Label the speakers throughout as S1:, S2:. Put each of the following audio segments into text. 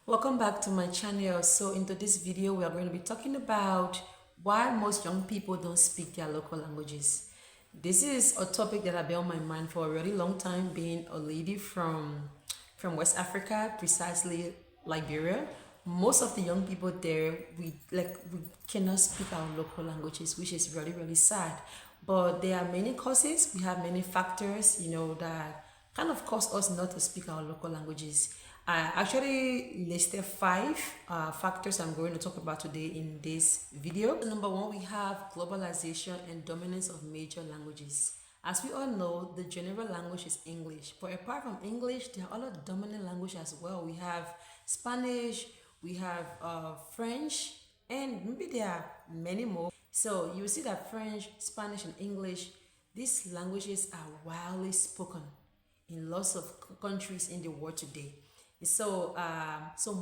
S1: Welcome back to my channel. So into this video, we are going to be talking about why most young people don't speak their local languages. This is a topic that I've been on my mind for a really long time, being a lady from West Africa, precisely Liberia. Most of the young people there, we cannot speak our local languages, which is really sad. But there are many causes. We have many factors, that kind of cause us not to speak our local languages. I actually listed five factors I'm going to talk about today in this video. Number one, we have globalization and dominance of major languages. As we all know, the general language is English, but apart from English, there are other dominant languages as well. We have Spanish, we have French, and maybe there are many more. So you see that French, Spanish, and English, these languages are widely spoken in lots of countries in the world today. So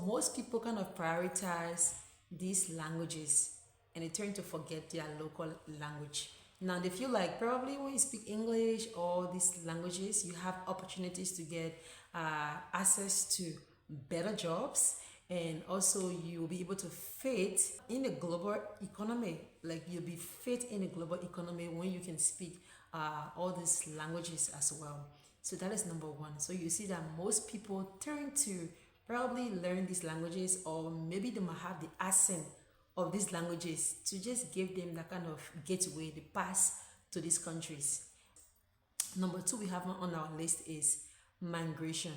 S1: most people kind of prioritize these languages and they tend to forget their local language. Now they feel like probably when you speak English or these languages, you have opportunities to get access to better jobs, and also you'll be able to fit in a global economy. Like you'll be fit in a global economy when you can speak all these languages as well. So that is number one. So you see that most people turn to probably learn these languages, or maybe they might have the accent of these languages to just give them that kind of gateway, the pass to these countries. Number two we have on our list is migration.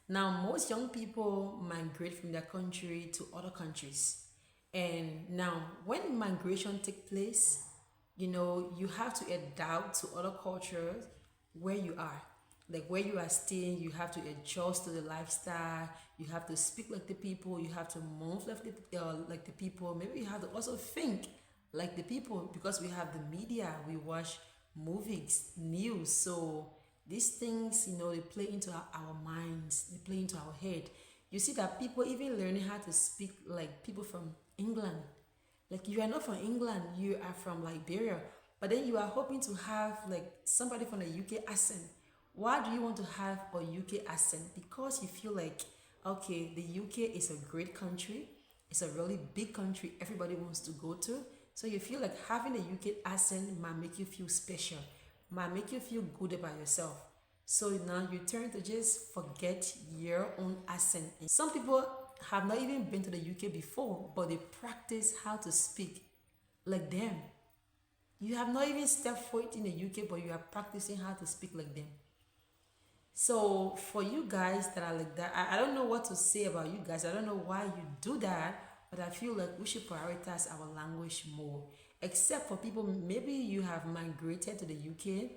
S1: Now, most young people migrate from their country to other countries. And now, when migration takes place, you have to adapt to other cultures where you are. Like where you are staying, you have to adjust to the lifestyle. You have to speak like the people. You have to move like the people. Maybe you have to also think like the people, because we have the media. We watch movies, news. So these things, they play into our minds. They play into our head. You see that people even learning how to speak like people from England. Like you are not from England, you are from Liberia, but then you are hoping to have like somebody from the UK accent. Why do you want to have a UK accent? Because you feel like, okay, the UK is a great country, it's a really big country everybody wants to go to. So you feel like having a UK accent might make you feel special, might make you feel good about yourself. So now you turn to just forget your own accent. And some people have not even been to the UK before, but they practice how to speak like them. You have not even stepped foot in the UK, but you are practicing how to speak like them. So for you guys that are like that, I don't know what to say about you guys. I don't know why you do that, but I feel like we should prioritize our language more. Except for people, maybe you have migrated to the UK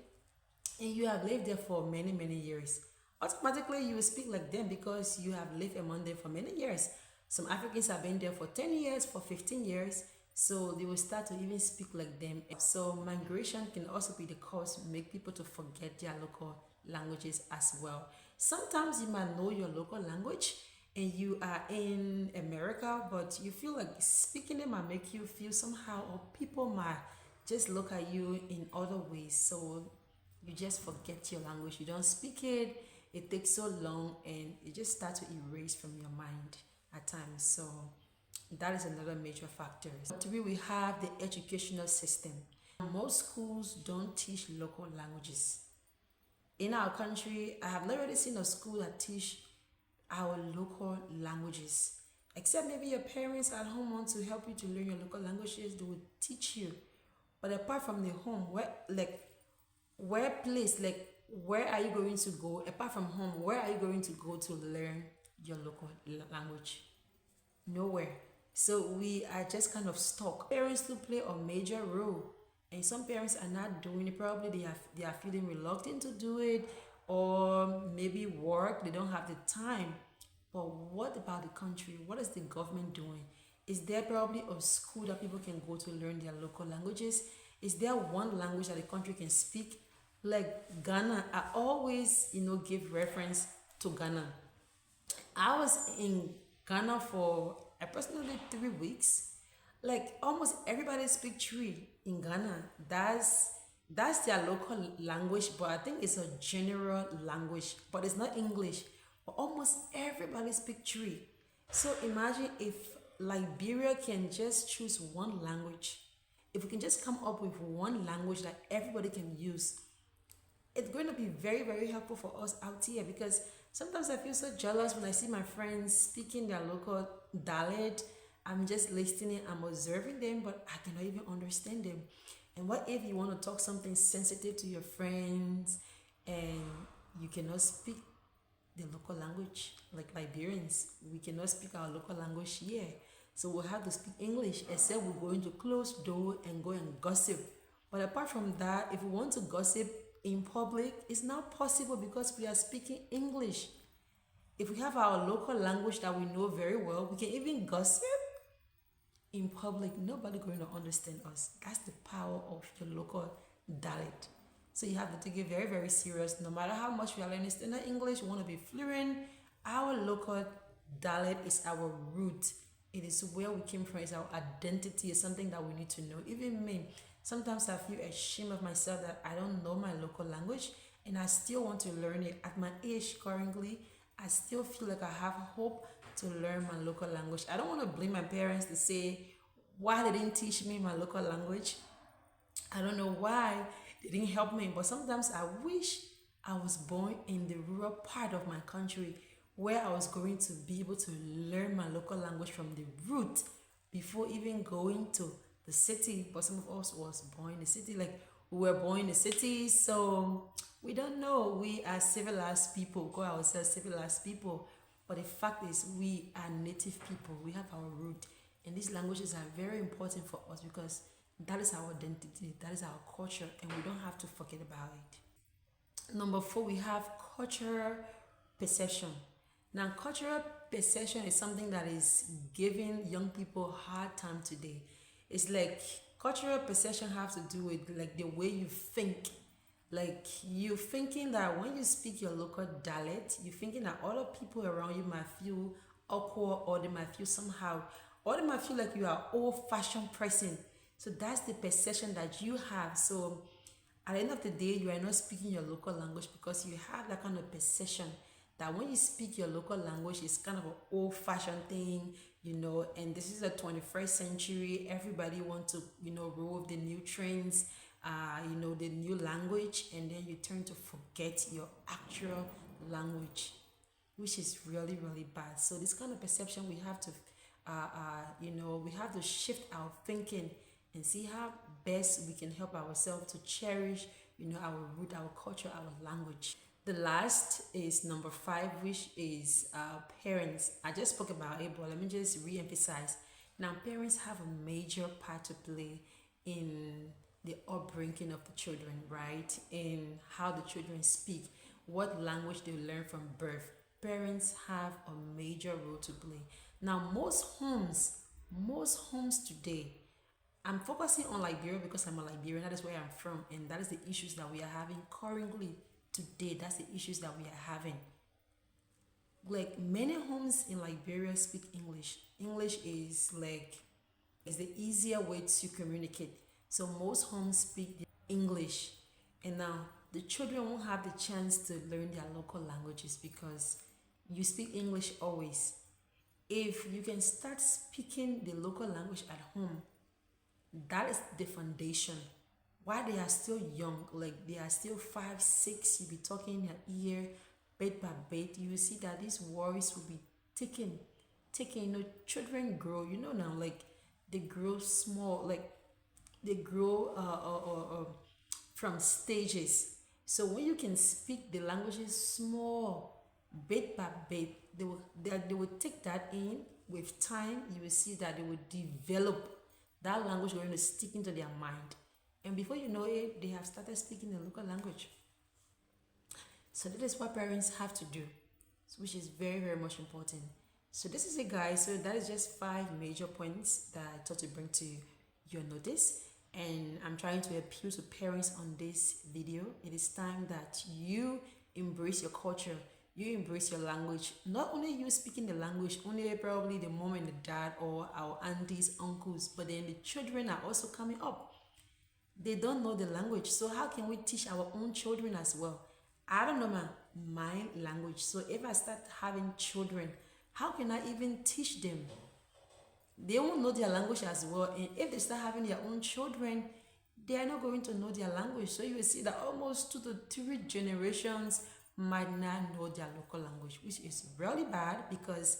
S1: and you have lived there for many years. Automatically you will speak like them because you have lived among them for many years. Some Africans have been there for 10 years, for 15 years, so they will start to even speak like them. So migration can also be the cause, make people to forget their local languages as well. Sometimes you might know your local language and you are in America, but you feel like speaking it might make you feel somehow, or people might just look at you in other ways. So you just forget your language, you don't speak it, it takes so long, and it just starts to erase from your mind at times. So that is another major factor. Three, we have the educational system. Most schools don't teach local languages. In our country, I have not really seen a school that teach our local languages. Except maybe your parents at home want to help you to learn your local languages, they will teach you. But apart from the home, where are you going to go apart from home? Where are you going to go to learn your local language? Nowhere. So we are just kind of stuck. Parents do play a major role, and some parents are not doing it. Probably they are feeling reluctant to do it, or maybe work, they don't have the time. But what about the country? What is the government doing? Is there probably a school that people can go to learn their local languages? Is there one language that the country can speak? Like Ghana, I always, give reference to Ghana. I was in Ghana for approximately 3 weeks. Like almost everybody speak Twi in Ghana. That's their local language, but I think it's a general language, but it's not English. But almost everybody speak Twi. So imagine if Liberia can just choose one language. If we can just come up with one language that everybody can use, it's going to be very, very helpful for us out here, because sometimes I feel so jealous when I see my friends speaking their local dialect. I'm just listening, I'm observing them, but I cannot even understand them. And what if you want to talk something sensitive to your friends and you cannot speak the local language? Like Liberians, we cannot speak our local language here. So we'll have to speak English, except we're going to close door and go and gossip. But apart from that, if we want to gossip in public, it's not possible because we are speaking English. If we have our local language that we know very well, we can even gossip in public. Nobody going to understand us. That's the power of your local dialect. So you have to take it very, very serious. No matter how much we are learning standard English, we want to be fluent. Our local dialect is our root. It is where we came from. It's our identity. It's something that we need to know. Even me, sometimes I feel ashamed of myself that I don't know my local language, and I still want to learn it. At my age currently, I still feel like I have hope to learn my local language. I don't want to blame my parents to say why they didn't teach me my local language. I don't know why they didn't help me, but sometimes I wish I was born in the rural part of my country where I was going to be able to learn my local language from the root before even going to the city. But some of us was born in the city, like we were born in the city, so we don't know. We are civilized people, call ourselves civilized people, but the fact is we are native people. We have our root, and these languages are very important for us because that is our identity, that is our culture, and we don't have to forget about it. Number four, we have cultural perception. Now, cultural perception is something that is giving young people a hard time today. It's like cultural perception has to do with like the way you think. Like you thinking that when you speak your local dialect, you're thinking that other people around you might feel awkward, or they might feel somehow, or they might feel like you are old-fashioned person. So that's the perception that you have. So at the end of the day, you are not speaking your local language because you have that kind of perception that when you speak your local language, it's kind of an old-fashioned thing, and this is the 21st century. Everybody wants to, roll with the new trends, the new language, and then you turn to forget your actual language, which is really, really bad. So this kind of perception, we have to, we have to shift our thinking and see how best we can help ourselves to cherish, our root, our culture, our language. The last is number five, which is parents. I just spoke about it, but let me just re-emphasize. Now, parents have a major part to play in the upbringing of the children, right? In how the children speak, what language they learn from birth. Parents have a major role to play. Now, most homes today, I'm focusing on Liberia because I'm a Liberian. That is where I'm from, and that is the issues that we are having currently today. That's the issues that we are having. Like many homes in Liberia speak English. English is the easier way to communicate. So most homes speak English, and now the children won't have the chance to learn their local languages because you speak English always. If you can start speaking the local language at home, that is the foundation. While they are still young, like they are still 5 6, you be talking in their ear bit by bit, you will see that these worries will be taking. Children grow, now, like they grow small, like they grow from stages. So when you can speak the languages small, bit by bit, they will take that in. With time, you will see that they will develop that language, going to stick into their mind, and before you know it, they have started speaking the local language. So that is what parents have to do, which is very, very much important. So this is it, guys. So that is just five major points that I thought to bring to your notice. And I'm trying to appeal to parents on this video. It is time that you embrace your culture, you embrace your language. Not only you speaking the language, only probably the mom and the dad or our aunties, uncles, but then the children are also coming up. They don't know the language. So how can we teach our own children as well? I don't know my language. So if I start having children how can I even teach them? They won't know their language as well. And if they start having their own children, they are not going to know their language. So you will see that almost 2 to 3 generations might not know their local language, which is really bad because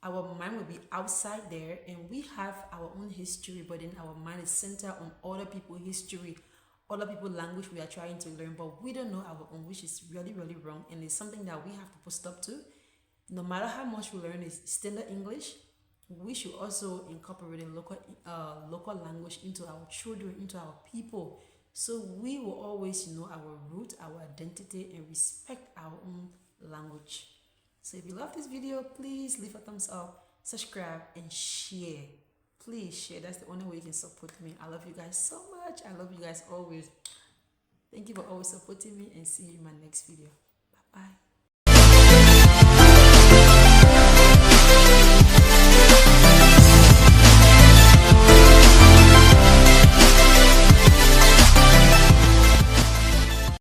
S1: our mind will be outside there and we have our own history, but then our mind is centered on other people's history, other people's language we are trying to learn, but we don't know our own, which is really, really wrong. And it's something that we have to put stop to. No matter how much we learn is standard English, we should also incorporate a local language into our children, into our people, so we will always know our root, our identity, and respect our own language. So if you love this video, please leave a thumbs up, subscribe, and share. Please share. That's the only way you can support me. I love you guys so much. I love you guys always. Thank you for always supporting me, and see you in my next video. Bye bye.